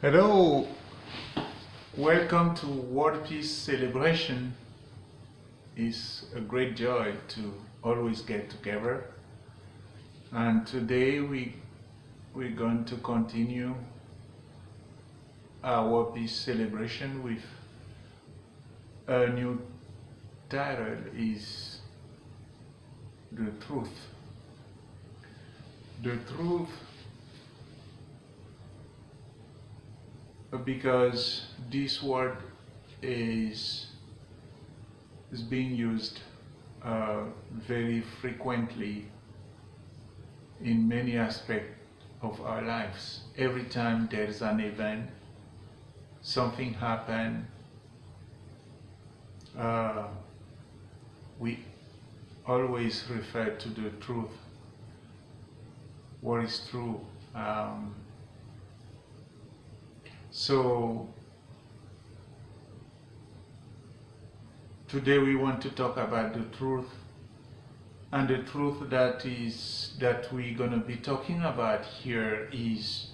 Hello, welcome to World Peace Celebration. It's a great joy to always get together. And today we're going to continue our World Peace Celebration with a new title is The Truth. The truth, because this word is being used very frequently in many aspects of our lives. Every time there's an event, something happens, we always refer to the truth, what is true. So today we want to talk about the truth, and the truth that we're going to be talking about here is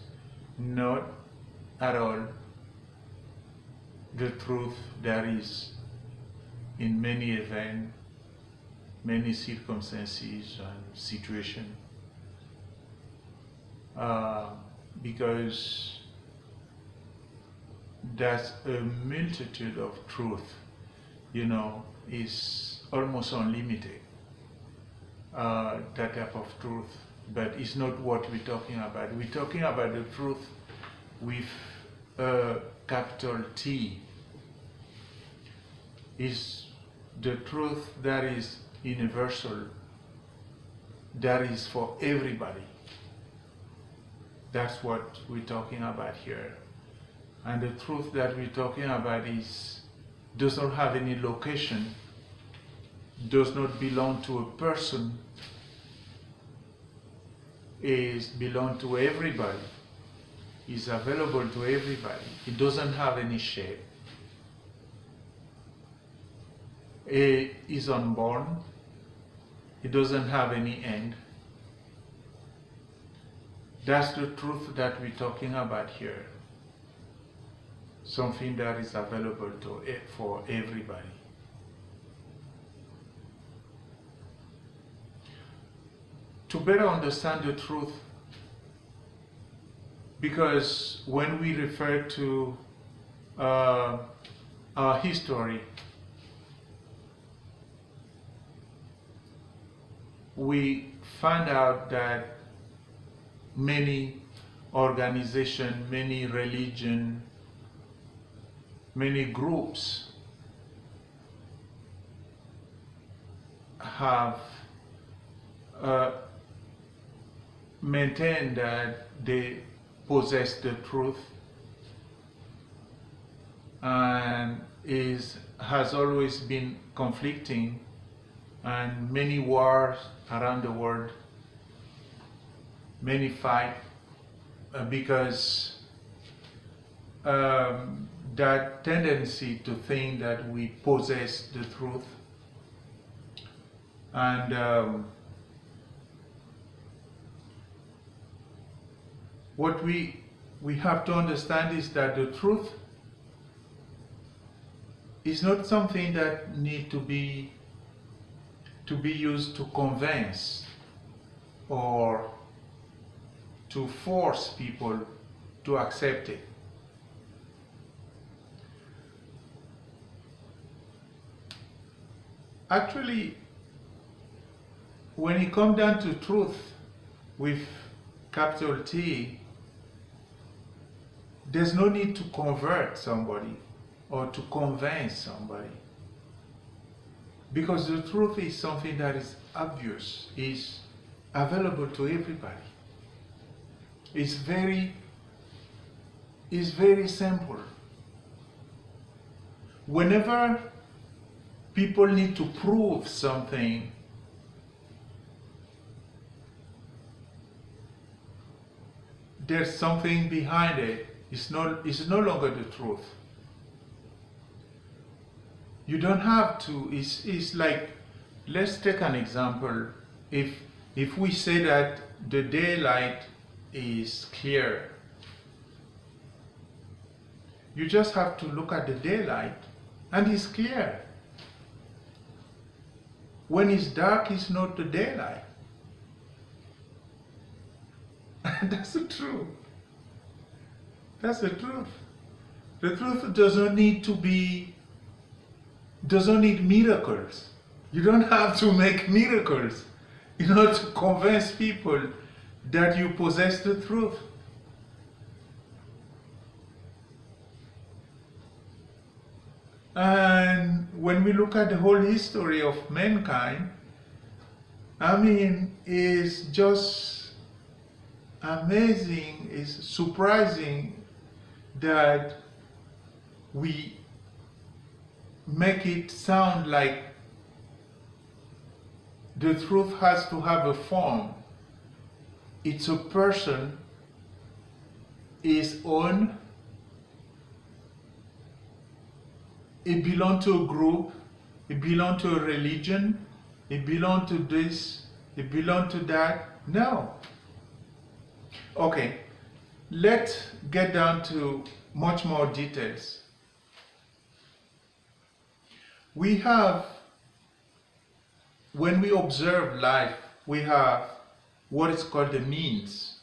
not at all the truth that is in many events, many circumstances and situations, because there's a multitude of truth, is almost unlimited, that type of truth, but it's not what we're talking about. We're talking about the truth with a capital T. Is the truth that is universal, that is for everybody. That's what we're talking about here. And the truth that we're talking about does not have any location, does not belong to a person, belong to everybody, is available to everybody. It doesn't have any shape. It is unborn. It doesn't have any end. That's the truth that we're talking about here. Something that is available for everybody. To better understand the truth, because when we refer to our history, we find out that many organizations, many religions, many groups have maintained that they possess the truth, and has always been conflicting, and many wars around the world, many fight because that tendency to think that we possess the truth. And what we have to understand is that the truth is not something that need to be used to convince or to force people to accept it. Actually, when it comes down to truth with capital T, there's no need to convert somebody or to convince somebody, because the truth is something that is obvious, is available to everybody. It's very simple. Whenever people need to prove something, there's something behind it. It's no longer the truth. You don't have to. It's like, let's take an example. If we say that the daylight is clear, You just have to look at the daylight and it's clear. When it's dark, it's not the daylight. That's the truth. That's the truth. The truth doesn't need miracles. You don't have to make miracles in order to convince people that you possess the truth. And when we look at the whole history of mankind, I mean, it's just amazing, it's surprising that we make it sound like the truth has to have a form. It's a person, his own. It belongs to a group, it belongs to a religion, it belongs to this, it belongs to that. No. Okay, let's get down to much more details. We have, when we observe life, we have what is called the means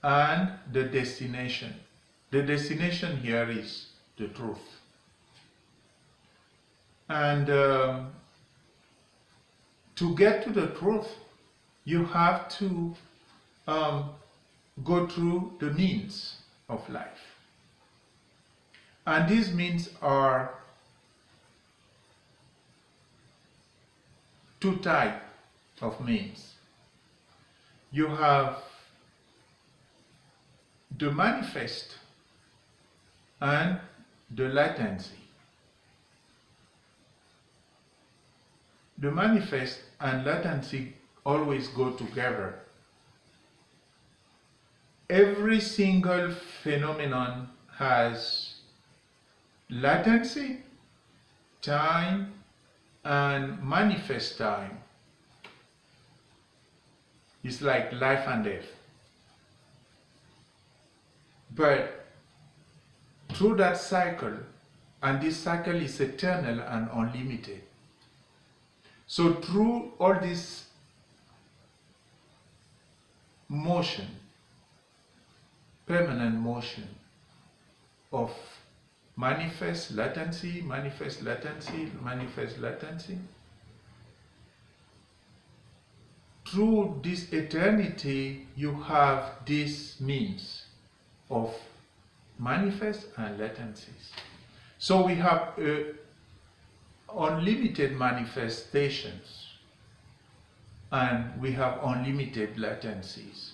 and the destination. The destination here is the truth. And to get to the truth, you have to go through the means of life. And these means are two types of means. You have the manifest and the latency. The manifest and latency always go together. Every single phenomenon has latency, time, and manifest time. It's like life and death. But through that cycle, and this cycle is eternal and unlimited. So through all this motion, permanent motion of manifest latency, manifest latency, manifest latency, through this eternity you have these means of manifest and latencies. So we have unlimited manifestations and we have unlimited latencies.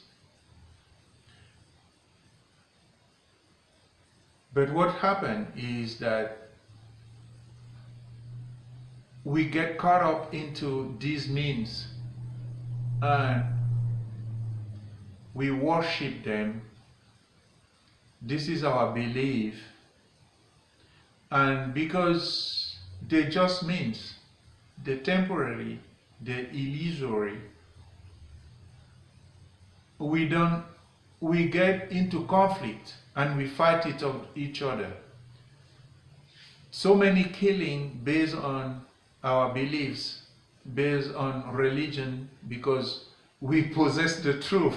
But what happened is that we get caught up into these means and we worship them. This is our belief. And because they just means, the temporary, the illusory, we get into conflict and we fight each other. So many killing based on our beliefs, based on religion, because we possess the truth.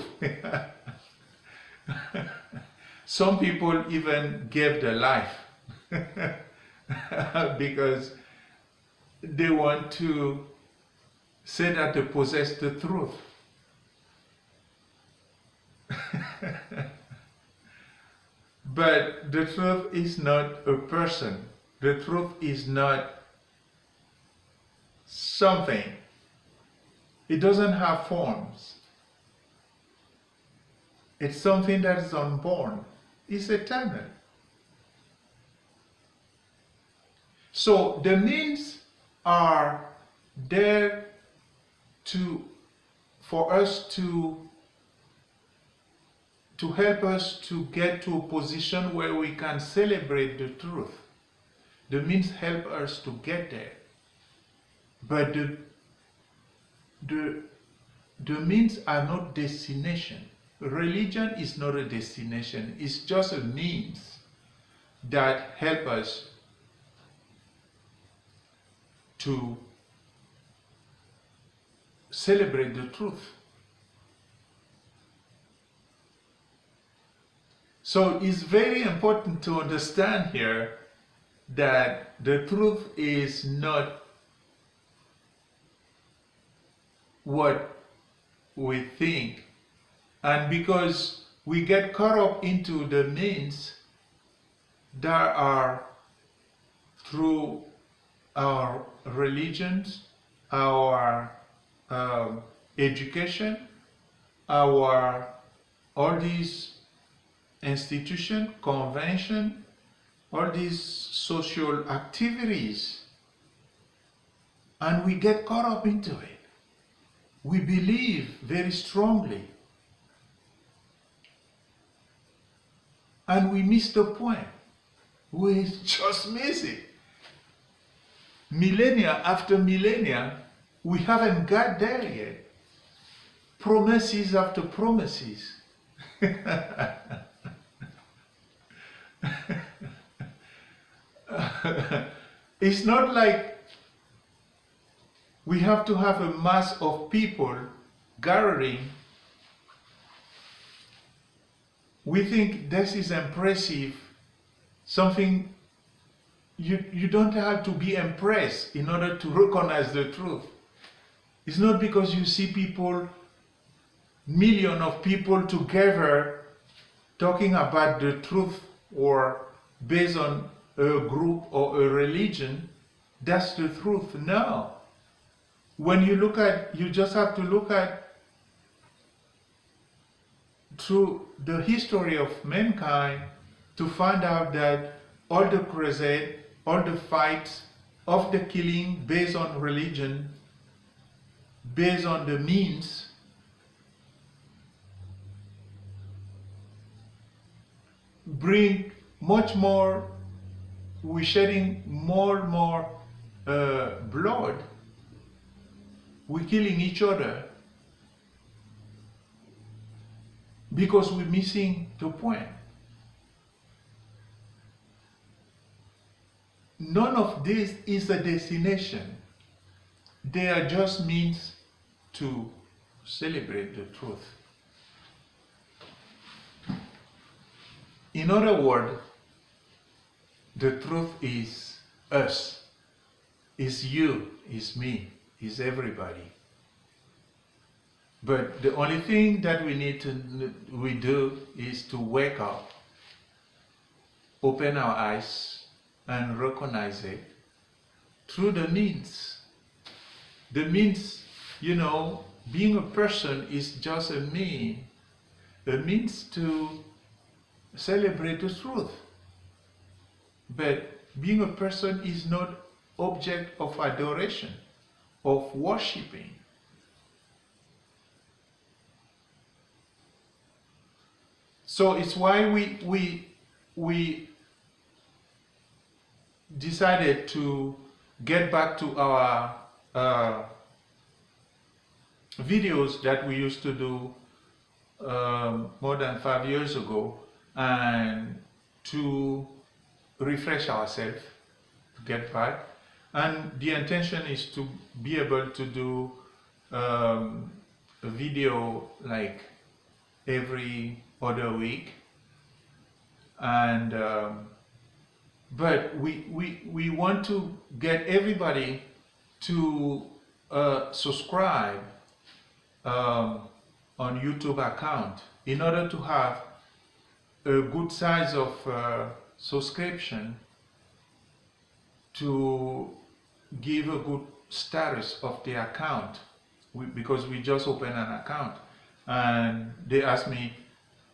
Some people even gave their life because they want to say that they possess the truth. But the truth is not a person. The truth is not something. It doesn't have forms. It's something that is unborn. It's eternal. So the means are there for us to help us to get to a position where we can celebrate the truth. The means help us to get there. But the means are not destination. Religion is not a destination, it's just a means. that help us to celebrate the truth. So it's very important to understand here that the truth is not what we think. And because we get caught up into the means that are through our religions, our education, our all these institution, convention, all these social activities, and we get caught up into it. We believe very strongly, and we miss the point. We just miss it. Millennia after millennia, we haven't got there yet. Promises after promises. It's not like we have to have a mass of people gathering. We think this is impressive, something you don't have to be impressed in order to recognize the truth. It's not because you see people, millions of people together talking about the truth or based on a group or a religion, that's the truth. No. When you look at, you just have to look at through the history of mankind to find out that all the crusades, all the fights of the killing based on religion, based on the means, bring much more, we're shedding more and more blood, we're killing each other because we're missing the point. None of this is a destination. They are just means to celebrate the truth. In other words, the truth is us, is you, is me, is everybody. But the only thing that we do is to wake up, open our eyes, and recognize it through the means. The means, you know, being a person is just a means to celebrate the truth. But being a person is not object of adoration, of worshiping. So it's why we decided to get back to our videos that we used to do more than 5 years ago, and to refresh ourselves, to get back. And the intention is to be able to do a video like every other week, and but we want to get everybody to subscribe on YouTube account in order to have a good size of subscription to give a good status of the account, because we just opened an account and they asked me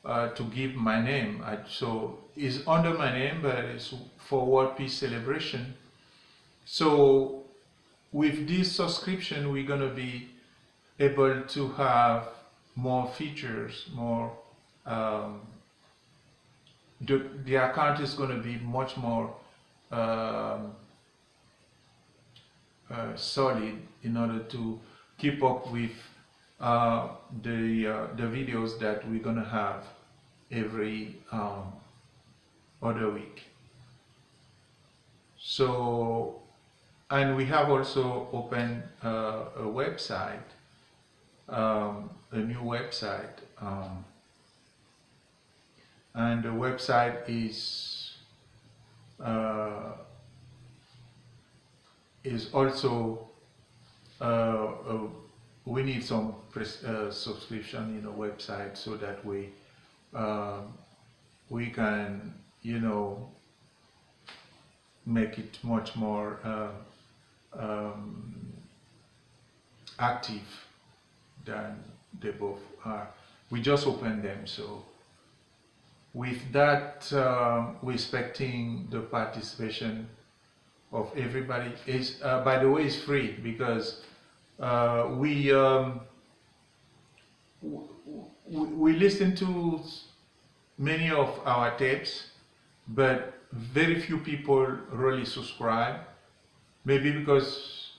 to give my name. So it's under my name, but it's for World Peace Celebration. So with this subscription, we're going to be able to have more features, more the account is going to be much more solid in order to keep up with the videos that we're going to have every other week. So, and we have also opened a website, a new website, and the website is also we need some subscription in the website so that we can, you know, make it much more active than they both are. We just opened them, so with that, we're expecting the participation of everybody. Is by the way, it's free because we listen to many of our tapes, but very few people really subscribe. Maybe because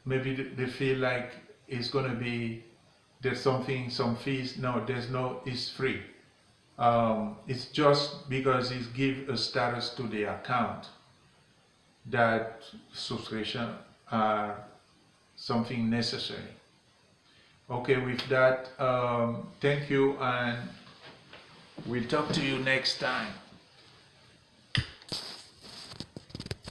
maybe they feel like it's gonna be there's some fees. No, there's no. It's free. It's just because it gives a status to the account that subscription are something necessary. Okay, with that, thank you, and we'll talk to you next time.